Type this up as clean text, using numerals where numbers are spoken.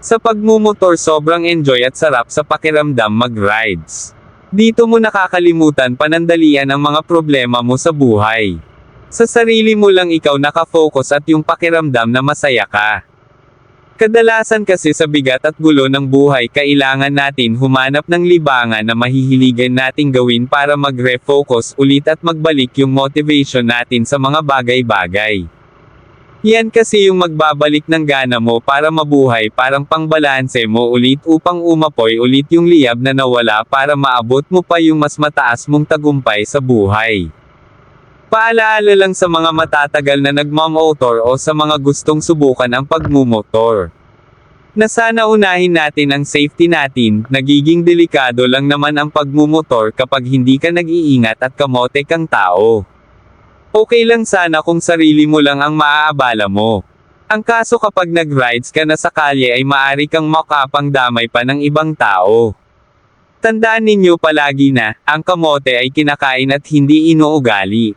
Sa pagmumotor sobrang enjoy at sarap sa pakiramdam mag-rides. Dito mo nakakalimutan panandalian ang mga problema mo sa buhay. Sa sarili mo lang ikaw nakafocus at yung pakiramdam na masaya ka. Kadalasan kasi sa bigat at gulo ng buhay kailangan natin humanap ng libangan na mahihiligan nating gawin para mag-refocus ulit at magbalik yung motivation natin sa mga bagay-bagay. Yan kasi yung magbabalik ng gana mo para mabuhay, parang pangbalanse mo ulit upang umapoy ulit yung liyab na nawala para maabot mo pa yung mas mataas mong tagumpay sa buhay. Paalaala lang sa mga matatagal na nagmamotor o sa mga gustong subukan ang pagmumotor, na sana unahin natin ang safety natin. Nagiging delikado lang naman ang pagmumotor kapag hindi ka nag-iingat at kamote kang tao. Okay lang sana kung sarili mo lang ang maaabala mo. Ang kaso kapag nag-rides ka na sa kalye ay maaari kang makapang damay pa ng ibang tao. Tandaan ninyo palagi na, ang kamote ay kinakain at hindi inuugali.